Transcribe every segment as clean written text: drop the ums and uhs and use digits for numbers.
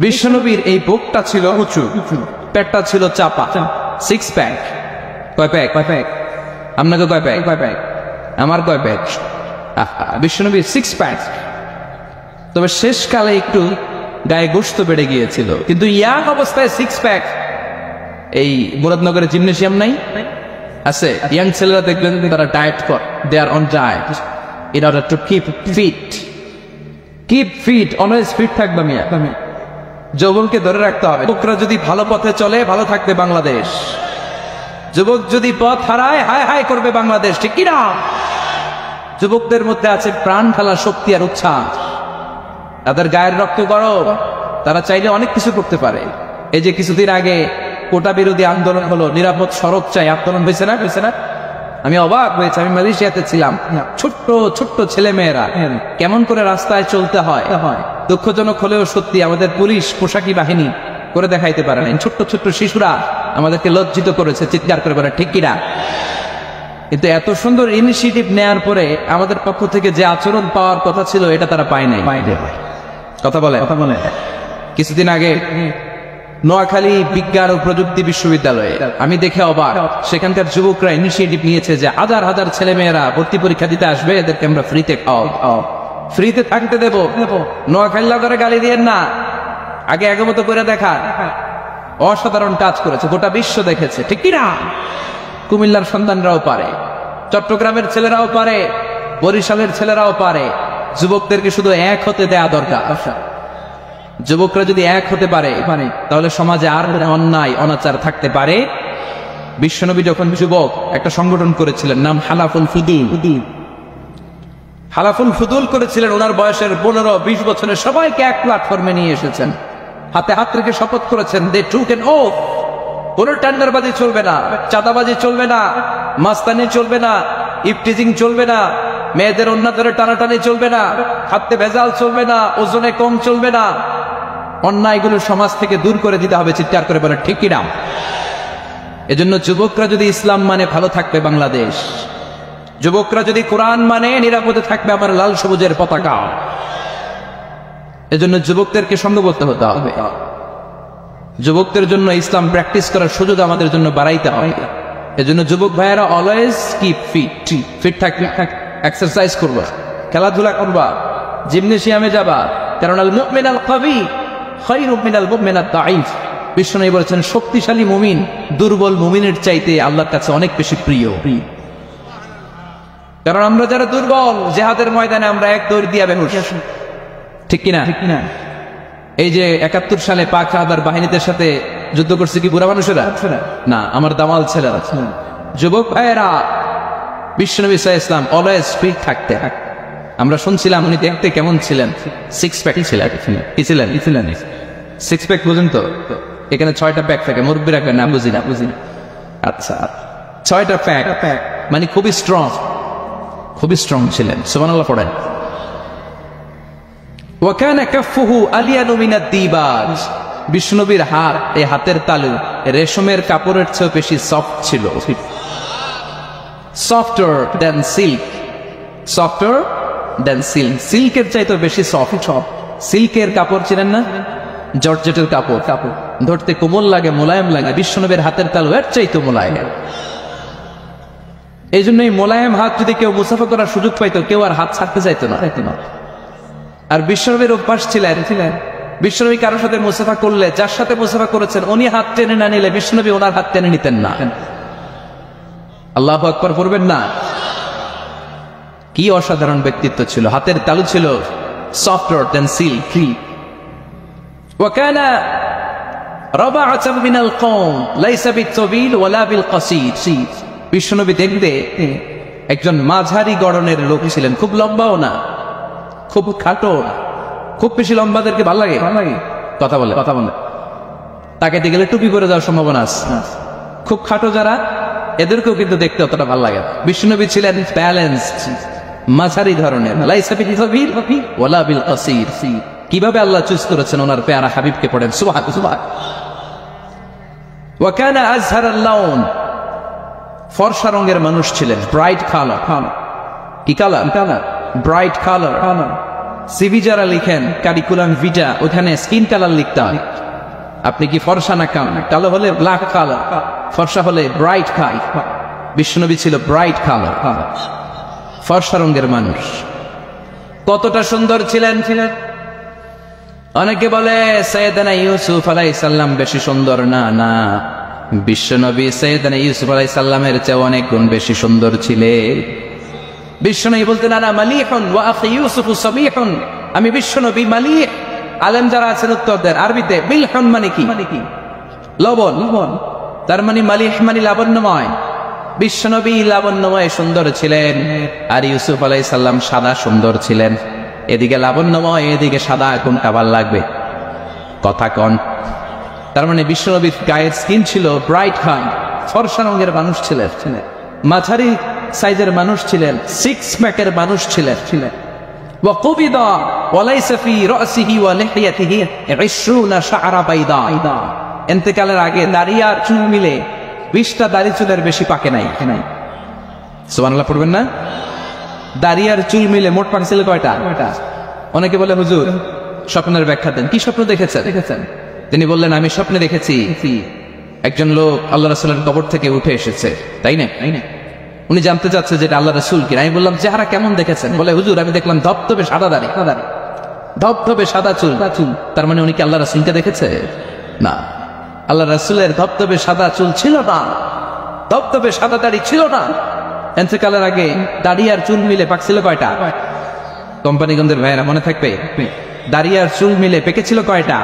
বিশ্বনবীর এই বুকটা ছিল উঁচু, পেটটা ছিল চাপা, সিক্স প্যাক। কয় প্যাক? কয় প্যাক? আপনাকে কয় প্যাক? কয় প্যাক? আমার কয় প্যাক? বিশ্বনবীর সিক্স প্যাক। তবে শেষকালে একটু গায়ে গোশত বেড়ে গিয়েছিল, কিন্তু ইয়াং অবস্থায় সিক্স প্যাক। এই মুরাদনগরে জিমনেশিয়াম নাই? আছে। ইয়াং ছেলেরা দেখবেন তারা ডায়েট করে, they are on diet in order to keep fit. Keep fit, always fit থাকবে মিয়া। যৌবনকে ধরে রাখতে হবে। যুবকরা যদি ভালো পথে চলে, ভালো থাকবে বাংলাদেশ। যুবক যদি পথ হারায়, হায় হায় করবে বাংলাদেশ, ঠিক কিনা? যুবকদের মধ্যে আছে প্রাণ ফেলার শক্তি আর উচ্ছ্বাস, তাদের গায়ের রক্ত গরম, তারা চাইলে অনেক কিছু করতে পারে। এই যে কিছুদিন আগে কোটা বিরোধী আন্দোলন হলো, নিরাপদ সড়ক চাই আন্দোলন হয়েছে না? হয়েছে না? আমি অবাক হয়েছে। আমি মালয়েশিয়াতে ছিলাম, ছোট্ট ছোট্ট ছেলে মেয়েরা কেমন করে রাস্তায় চলতে হয়, দুঃখজনক হলেও সত্যি, আমাদের পুলিশ পোশাকি বাহিনী করে দেখাইতে পারে না। ছোট্ট ছোট্ট শিশুরা আমাদেরকে লজ্জিত করেছে, চিৎকার করে বলে, ঠিক কিনা? কিন্তু এত সুন্দর ইনিশিয়েটিভ নেয়ার পরে আমাদের পক্ষ থেকে যে আচরণ পাওয়ার কথা ছিল, এটা তারা পায় নাই। কথা বলে কিছুদিন আগে নোয়াখালী বিজ্ঞান ও প্রযুক্তি বিশ্ববিদ্যালয়ে আমি দেখে অবাক, সেখানকার যুবকরা ইনিশিয়েটিভ নিয়েছে যে হাজার হাজার ছেলে মেয়েরা ভর্তি পরীক্ষা দিতে আসবে, এদেরকে আমরা ফ্রিতে খাওয়াবো, ফ্রিতে থাকতে দেবো। নোয়াখালী করে গালি দিয়েন না, আগে আগমত করে দেখা। অসাধারণ কাজ করেছে, গোটা বিশ্ব দেখেছে, ঠিক কিনা? কুমিল্লার সন্তানরাও পারে, চট্টগ্রামের ছেলেরাও পারে, বরিশালের ছেলেরাও পারে। যুবকদেরকে শুধু এক হতে দেয়া দরকার। যুবকরা যদি এক হতে পারে, তাহলে সমাজে আর অন্যায় অনাচার থাকতে পারে। বিশ্বনবী যখন যুবক, একটা সংগঠন করেছিলেন, নাম হালাফুল ফুদুল। হালাফুল ফুদুল করেছিলেন। ওনার বয়সের 15-20 বছরের সবাইকে এক প্ল্যাটফর্মে নিয়ে এসেছেন, হাতে হাত রেখে শপথ করেছেন, দে টুক অ্যান ওথ, কোন টেন্ডারবাজি চলবে না, চাঁদাবাজি চলবে না, মাস্তানি চলবে না, ইফটিজিং চলবে না, মেয়েদের অন্য ধরে টানাটানি চলবে না, খাদ্যে ভেজাল চলবে না, ওজনে কম চলবে না। অন্যায়গুলো সমাজ থেকে দূর করে দিতে হবে, চিৎকার করে বলে, ঠিক কিনা? এজন্য যুবকরা যদি ইসলাম মানে, ভালো থাকবে বাংলাদেশ। যুবকরা যদি কোরআন মানে, নিরাপদে থাকবে আমার লাল সবুজের পতাকা। এজন্য যুবকদেরকে সংঘবদ্ধ হতে হবে। যুবকদের জন্য ইসলাম প্র্যাকটিস করার সুযোগ আমাদের জন্য বাড়াইতে হবে। এজন্য যুবক ভাইয়েরা অলওয়েজ কিপ ফিট, ফিট থাকবে, এক্সারসাইজ করবা, খেলাধুলা করবা, জিমনেশিয়ামে যাবা। কারণ আল মুমিন আল কাবি খায়রুম মিনাল মুমিন আদ দাঈফ। বিশ্বনবী বলেছেন, শক্তিশালী মুমিন দুর্বল মুমিনের চাইতে আল্লাহর কাছে অনেক বেশি প্রিয়। কারণ আমরা যারা দুর্বল, জিহাদের ময়দানে আমরা এক দৌড় দিয়া বেহুশ, ঠিক কিনা? এই যে 71 সালে পাক হাদার বাহিনীদের সাথে যুদ্ধ করছে কি বুড়া মানুষেরা? না, আমার দামাল ছেলেরা, যুবক ভাইয়েরা। বিশ্বনবী সাল্লাল্লাহু আলাইহি ওয়াসাল্লাম অলওয়েজ ফিট থাকতে। আমরা শুনছিলাম উনি দেখতে কেমন ছিলেন? সিক্স প্যাক ছিলেন। কি ছিলেন? সিক্স প্যাক বুঝেন তো? এখানে 6টা প্যাক থাকে, মুরব্বীরা কেন না বুঝি না। আচ্ছা, 6টা প্যাক মানে খুবই স্ট্রং ছিলেন। সুবহানাল্লাহ পড়েন। ওয়াকানা কাফফুহু আলিয়ানু মিনাদ দিবাজ। বিষ্ণুনবীর হাত, এই হাতের তালু রেশমের কাপড়ের চেয়ে বেশি সফট ছিল। সফটার দেন সিল্ক, সফটার দেন সিল্ক। সিল্কের চাইতে বেশি সফট। সিল্কের কাপড় ছিলেন না? জর্জেটের কাপড় ধরতে কোমল লাগে, মোলায়েম লাগে। বিশ্বনবীর হাতের তালু এর চাইতে মোলায়েম। এই জন্য এই মোলায়েম হাত যদি কেউ মুসাফা করার সুযোগ পাইতো, কেউ আর হাত ছাড়তে চাইতো না। আর বিশ্বনবীর অভ্যাস ছিলেন, বিশ্বনবী কারোর সাথে মুসাফা করলে, যার সাথে মুসাফা করেছেন উনি হাত টেনে না নিলে বিশ্বনবী ওনার হাত টেনে নিতেন না। আল্লাহু আকবার পড়বেন না? কি অসাধারণ ব্যক্তিত্ব ছিল। হাতের তালু ছিল সফটার দেন সিল্ক। ওয়াকানা রাবাআতাম মিনাল কওম লাইসা বিত-তাবিল ওয়ালা বিল-কাসীর। বিশ্বনবী দেখতে একজন মাঝারি গড়নের লোক ছিলেন, খুব লম্বাও না, খুব খাটো না। খুব বেশি লম্বাদেরকে ভালো লাগে? কথা বলে তাকাইতে গেলে টুপি পরে যাওয়ার সম্ভাবনা আছে। খুব খাটো যারা, এদেরকেও কিন্তু দেখতে অতটা ভালো লাগে। বিশ্বনবী ছিলেন ব্যালেন্সড, মাঝারি ধরনের। লাইসা বিত-তাবিল ওয়ালা বিল-কাসীর। কিভাবে আল্লাহ চুজ করেছেন ওনার পেয়ারা হাবিবকে, পড়েন সুবহানাল্লাহ। ওয়াকানা আযহারাল লাউন, ফর্সা রঙের মানুষ ছিলেন, ব্রাইট কালার। কি কালার? Bright colour. সিভি যারা লিখেন কারিকুলাম ভিটা, ওখানে স্কিন কালার লিখতে হয়। আপনি কি ফর্সা না কালো হলে ব্ল্যাক কালার, ফর্সা হলে ব্রাইট কালার। বিশ্বনবী ছিল ব্রাইট কালার, ফর্সা রঙের মানুষ। কতটা সুন্দর ছিলেন। অনেকে বলে সাইয়েদনা ইউসুফ আলাইহিস সালাম বেশি সুন্দর। না না, বিশ্বনবী সাইয়েদনা ইউসুফ আলাইহিস সালামের চেয়ে অনেক গুণ বেশি সুন্দর ছিলেন। বিশ্বনবী বলতেন আনা মালিহুন ওয়া আখি ইউসুফ সাবিহুন, আমি বিশ্বনবী মালিহ। আলেম যারা আছেন উত্তর দেন আরবিতে বিলহুন মানে কি? লবণ। তার মানে মালিহ মানে লাবণ্যময়। বিশ্বনবী লাবণ্যময় সুন্দর ছিলেন, আর ইউসুফ আলাইহিস সালাম সাদা সুন্দর ছিলেন। এদিকে লাবণ্যময়, এদিকে সাদা, কোনটা ভালো লাগবে? কথা কন। তার মানে বিশ্বনবীর গায়ের স্কিন ছিল ব্রাইট কালার, ফর্সা রঙের মানুষ ছিলেন, মাঝারি সাইজের মানুষ ছিলেন, সিক্স প্যাকের মানুষ ছিলেন। وقبض وليس في رأسه ولحيته 20 شعرة بيضاء। ইন্তেকালের আগে দাড়ি আর চুল মিলে 20টা দাড়ি চুলের বেশি পাকে নাই। সুবহানাল্লাহ পড়বেন না? দাড়ি আর চুল মিলে মোট পাকছিল কয়টা? অনেকে বলে হুজুর স্বপ্নের ব্যাখ্যা দেন। কি স্বপ্ন দেখেছেন? তিনি বললেন আমি স্বপ্নে দেখেছি একজন লোক আল্লাহ রাসূলের কবর থেকে উঠে এসেছে। তাই না? উনি জানতে চাচ্ছে যে এটা আল্লাহ রাসূল কিনা। আমি বললাম চেহারা কেমন দেখেছেন? বলে হুজুর আমি দেখলাম ধবধবে সাদা দাড়ি, ধবধবে সাদা চুল। তার মানে উনি কি আল্লাহ রাসূলকে দেখেছে? না, আল্লাহ রাসূলের ধবধবে সাদা চুল ছিল না, ধবধবে সাদা দাড়ি ছিল না। ইন্তেকালের আগে দাড়ি আর চুল মিলে পাকছিল কয়টা? কোম্পানিগঞ্জের ভাইয়েরা মনে থাকবে, দাড়ি আর চুল মিলে পেকেছিল কয়টা?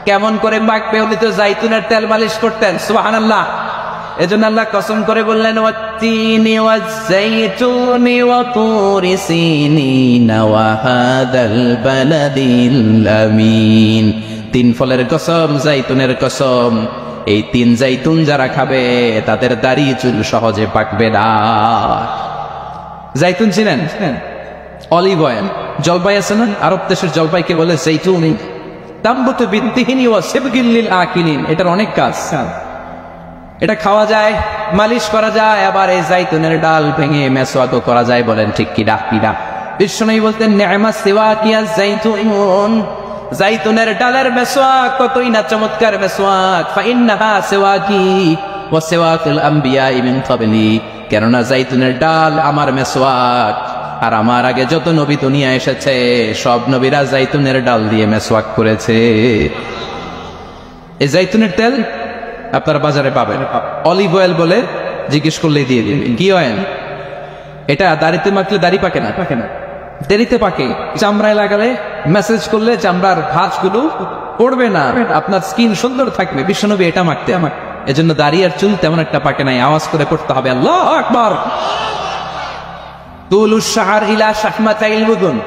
কেমন করে পাকবে? উনি তো জাইতুনের তেল মালিশ করতেন। সুবহানাল্লাহ। এজন্য আল্লাহ কসম করে বললেন ওয়াত্তিনি ওয়াজ-যাইতুনি ওয়া তুরি সিনিন ওয়া হাদাল বালাদিল আমিন। তিন ফলের কসম, জাইতুনের কসম। এই তিন জাইতুন যারা খাবে তাদের দাড়ি চুল সহজে পাকবে না। জাইতুন চিনেন? অলিভ অয়েল, জলপাই আছে না? আরব দেশের জলপাইকে বলে জাইতুনি। তাম্বুতু বিত্তিহিনি ওয়া সিবগিল লিল আকিলিন। এটার অনেক কাজ। এটা খাওয়া যায়, মালিশ করা যায়, আবার এই জাইতুনের ডাল ভেঙে মেসওয়াকও করা যায়। বলেন ঠিক কি? কিনা? বিশ্বনবী বলতেন নি'মা সিওয়াকিয়া জাইতুন, জাইতুনের ডালের মেসওয়াক কতই না চমৎকার মেসওয়াক। ফাইন্নাহা সিওয়াকি ওয়া সিওয়াকুল আমবিয়া মিন ক্বাবলি। কেননা জাইতুনের ডাল আমার মেসওয়াক, আর আমার আগে যত নবী দুনিয়া এসেছে সব নবীরা জাইতুনের ডাল দিয়ে মেসওয়াক করেছে। এই জাইতুনের তেল আপনারা বাজারে পাবেন। অলিভ অয়েল বলে জিজ্ঞেস করলেই দিয়ে দিবে। কি অয়েল? এটা দাড়িতে মাখলে দাড়ি পাকে না, দেরিতে পাকে। চামড়ায় লাগালে, মেসেজ করলে চামড়ার ভাঁজগুলো পড়বে না, আপনার স্কিন সুন্দর থাকবে। বিশ্বনবী এটা মাখতে, এজন্য দাড়ি আর চুল তেমন একটা পাকে নাই। আওয়াজ করে পড়তে হবে আল্লাহু আকবার। তুলুশ শাহর ইলা শাহমাতাইল বুদুন।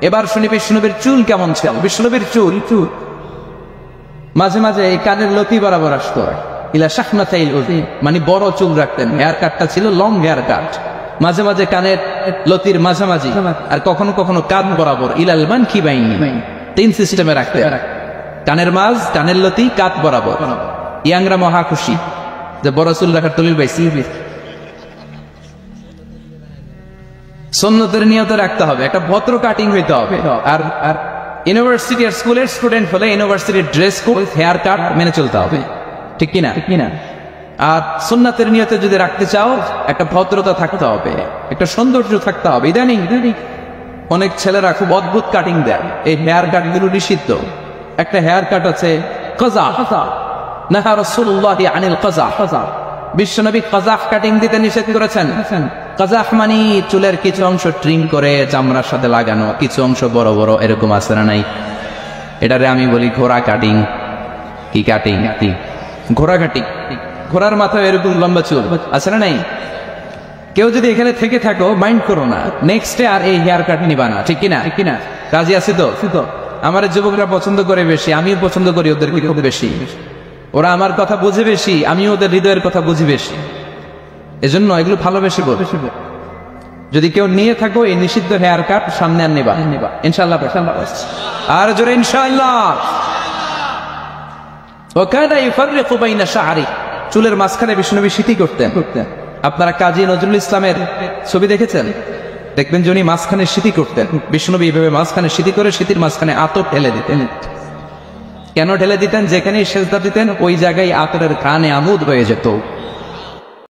এবার শুনি বিশ্বনবীর চুল কেমন ছিল। বিশ্বনবীর চুল মাঝে মাঝে এই কানের লতি বরাবর আসতো। ইলা শাহমাতাইল বুদুন মানে বড় চুল রাখতেন। হেয়ার কাটটা ছিল লং হেয়ার কাট। মাঝে মাঝে কানের লতির মাঝামাঝি, আর কখনো কখনো কান বরাবর। ইলাল মানকিবাইনি, তিন সিস্টেমে রাখতেন। কানের মাঝ, কানের লতি, কাত বরাবর। ইয়াংরা মহা খুশি যে বড় চুল রাখার দলিল পাইছি। সুন্নতের নিয়তে রাখতে হবে, একটা ভদ্র কাটিং হইতে হবে। আর ইউনিভার্সিটি আর স্কুলের স্টুডেন্ট হলে ইউনিভার্সিটির ড্রেস কোড, হেয়ার কাট মেনে চলতে হবে। ঠিক কিনা? আর সুন্নাতের নিয়তে যদি রাখতে চাও একটা ভদ্রতা থাকতে হবে, একটা সৌন্দর্য থাকতে হবে। ইদানিং অনেক ছেলেরা খুব অদ্ভুত কাটিং দেয়। এই হেয়ার কাট গুলো নিষিদ্ধ। একটা হেয়ার কাট আছে কাজা, নাহা রাসূলুল্লাহি আনিল কাজা। বিশ্বনবী কাজাহ কাটিং দিতে নিষেধ করেছেন। কাজাহ মানে চুলের কিছু অংশ ট্রিম করে চামড়ার সাথে লাগানো, কিছু অংশ বড় বড়, এরকম আছে না নাই? এটারে আমি বলি ঘোড়া কাটিং। কি কাটিং? ঘোড়া কাটিং। ঘোড়ার মাথায় এরকম লম্বা চুল আছে না নাই? কেউ যদি এখানে থেকে থাকো মাইন্ড করো না, নেক্সট ডে আর এই হেয়ার কাট নিবা না। ঠিক কিনা? রাজি আছি তো? আমার যুবকরা পছন্দ করে বেশি, আমিও পছন্দ করি ওদেরকে খুব বেশি। ওরা আমার কথা বুঝে বেশি, আমিও ওদের হৃদয়ের কথা বুঝি বেশি। এজন্য এগুলো ভালোবেসে বল। যদি কেউ নিয়ে থাকো এই নিষিদ্ধ হেয়ার কাট, সামনে আর নেবা ইনশাআল্লাহ। আর জোরে ইনশাআল্লাহ। ওয়াকানা ইফাররিকু বাইনা শা'রি, চুলের মাঝখানে বিশ্বনবী সিটি করতেন। আপনারা কাজী নজরুল ইসলামের ছবি দেখেছেন? দেখবেন যে উনি মাঝখানে স্মৃতি করতেন, বিষ্ণুনবী এইভাবে মাঝখানে স্মৃতি করে স্মৃতির মাঝখানে আতর ঢেলে দিতেন। কেন ঢেলে দিতেন? যেখানেই সেজদা দিতেন ওই জায়গায় আতরের কানে আমুদ হয়ে যেত।